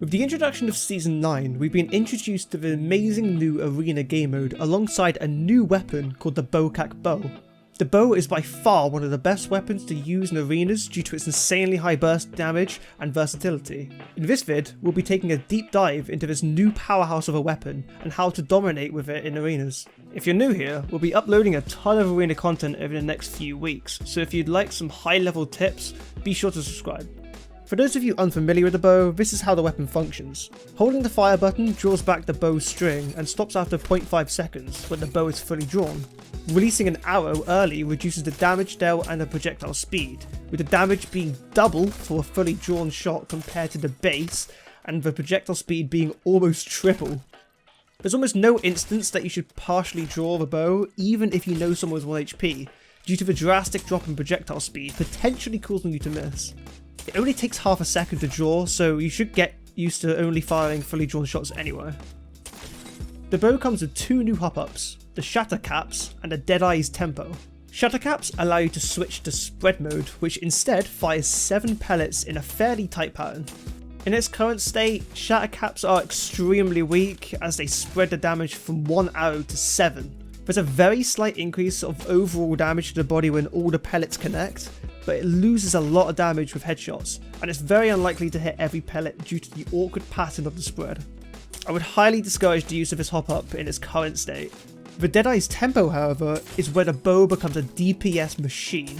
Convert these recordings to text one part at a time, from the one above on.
With the introduction of Season 9, we've been introduced to the amazing new Arena game mode alongside a new weapon called the Bocek bow. The bow is by far one of the best weapons to use in arenas due to its insanely high burst damage and versatility. In this vid, we'll be taking a deep dive into this new powerhouse of a weapon and how to dominate with it in arenas. If you're new here, we'll be uploading a ton of arena content over the next few weeks, so if you'd like some high level tips, be sure to subscribe. For those of you unfamiliar with the bow, this is how the weapon functions. Holding the fire button draws back the bow's string and stops after 0.5 seconds when the bow is fully drawn. Releasing an arrow early reduces the damage dealt and the projectile speed, with the damage being double for a fully drawn shot compared to the base, and the projectile speed being almost triple. There's almost no instance that you should partially draw the bow, even if you know someone with 1 HP, due to the drastic drop in projectile speed potentially causing you to miss. It only takes half a second to draw, so you should get used to only firing fully drawn shots anyway. The bow comes with 2 new hop-ups, the Shatter Caps and the Deadeye's Tempo. Shatter Caps allow you to switch to spread mode, which instead fires 7 pellets in a fairly tight pattern. In its current state, Shatter Caps are extremely weak as they spread the damage from 1 arrow to 7. There's a very slight increase of overall damage to the body when all the pellets connect, but it loses a lot of damage with headshots, and it's very unlikely to hit every pellet due to the awkward pattern of the spread. I would highly discourage the use of this hop-up in its current state. The Deadeye's Tempo, however, is where the bow becomes a DPS machine.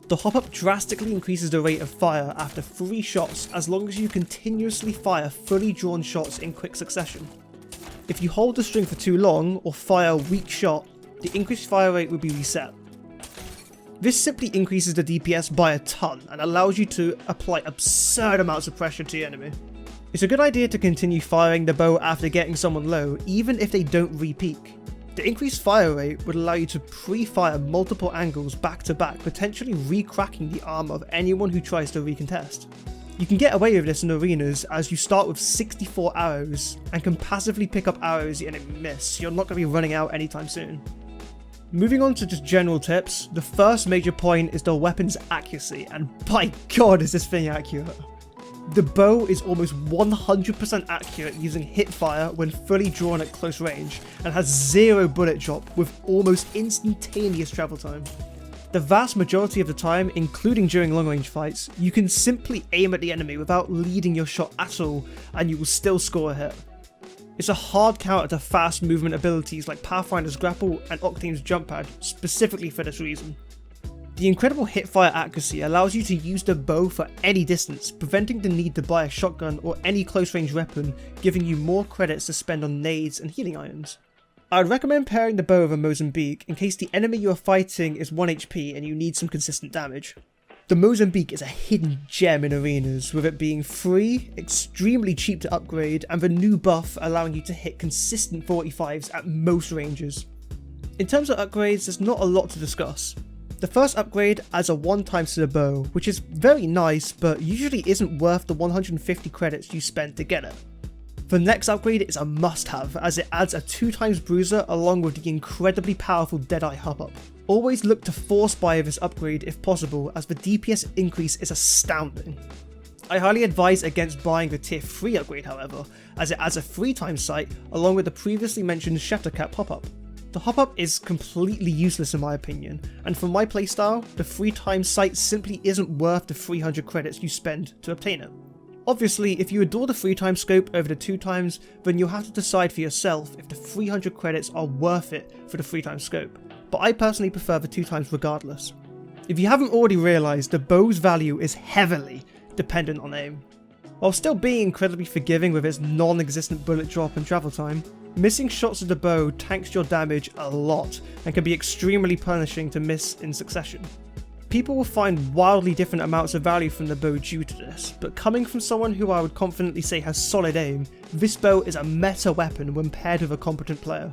The hop-up drastically increases the rate of fire after 3 shots as long as you continuously fire fully drawn shots in quick succession. If you hold the string for too long or fire a weak shot, the increased fire rate will be reset. This simply increases the DPS by a ton and allows you to apply absurd amounts of pressure to your enemy. It's a good idea to continue firing the bow after getting someone low, even if they don't re-peak. The increased fire rate would allow you to pre-fire multiple angles back to back, potentially re-cracking the armor of anyone who tries to recontest. You can get away with this in arenas as you start with 64 arrows and can passively pick up arrows the enemy miss, you're not going to be running out anytime soon. Moving on to just general tips, the first major point is the weapon's accuracy, and by god is this thing accurate. The bow is almost 100% accurate using hip fire when fully drawn at close range, and has 0 bullet drop with almost instantaneous travel time. The vast majority of the time, including during long range fights, you can simply aim at the enemy without leading your shot at all, and you will still score a hit. It's a hard counter to fast movement abilities like Pathfinder's grapple and Octane's jump pad, specifically for this reason. The incredible hipfire accuracy allows you to use the bow for any distance, preventing the need to buy a shotgun or any close range weapon, giving you more credits to spend on nades and healing items. I would recommend pairing the bow with a Mozambique in case the enemy you are fighting is 1 HP and you need some consistent damage. The Mozambique is a hidden gem in arenas, with it being free, extremely cheap to upgrade, and the new buff allowing you to hit consistent 45s at most ranges. In terms of upgrades, there's not a lot to discuss. The first upgrade adds a 1x to the bow, which is very nice but usually isn't worth the 150 credits you spend to get it. The next upgrade is a must-have as it adds a 2x bruiser along with the incredibly powerful Deadeye hop-up. Always look to force buy this upgrade if possible as the DPS increase is astounding. I highly advise against buying the tier 3 upgrade however, as it adds a 3x sight along with the previously mentioned Shatter Cap hop-up. The hop-up is completely useless in my opinion, and for my playstyle, the 3x sight simply isn't worth the 300 credits you spend to obtain it. Obviously, if you adore the 3x scope over the 2x, then you'll have to decide for yourself if the 300 credits are worth it for the 3x scope, but I personally prefer the 2x regardless. If you haven't already realised, the bow's value is heavily dependent on aim. While still being incredibly forgiving with its non-existent bullet drop and travel time, missing shots of the bow tanks your damage a lot and can be extremely punishing to miss in succession. People will find wildly different amounts of value from the bow due to this, but coming from someone who I would confidently say has solid aim, this bow is a meta weapon when paired with a competent player.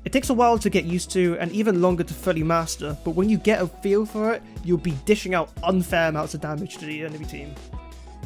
It takes a while to get used to and even longer to fully master, but when you get a feel for it, you'll be dishing out unfair amounts of damage to the enemy team.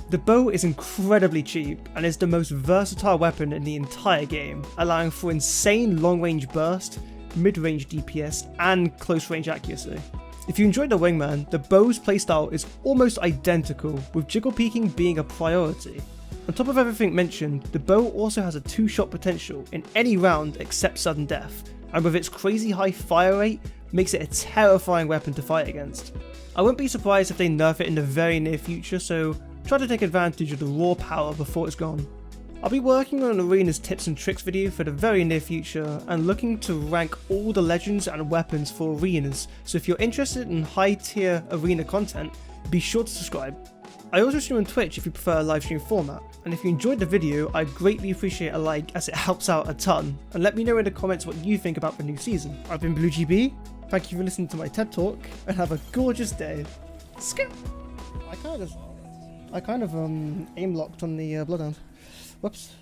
The bow is incredibly cheap and is the most versatile weapon in the entire game, allowing for insane long range burst, mid range DPS and close range accuracy. If you enjoyed the Wingman, the bow's playstyle is almost identical, with jiggle peeking being a priority. On top of everything mentioned, the bow also has a 2-shot potential in any round except sudden death, and with its crazy high fire rate, makes it a terrifying weapon to fight against. I wouldn't be surprised if they nerf it in the very near future, so try to take advantage of the raw power before it's gone. I'll be working on an Arenas tips and tricks video for the very near future and looking to rank all the legends and weapons for Arenas, so if you're interested in high tier arena content, be sure to subscribe. I also stream on Twitch if you prefer a live stream format, and if you enjoyed the video, I'd greatly appreciate a like as it helps out a ton, and let me know in the comments what you think about the new season. I've been BlueGB, thank you for listening to my TED Talk, and have a gorgeous day. Skip! I kind of aim locked on the Bloodhound. Whoops.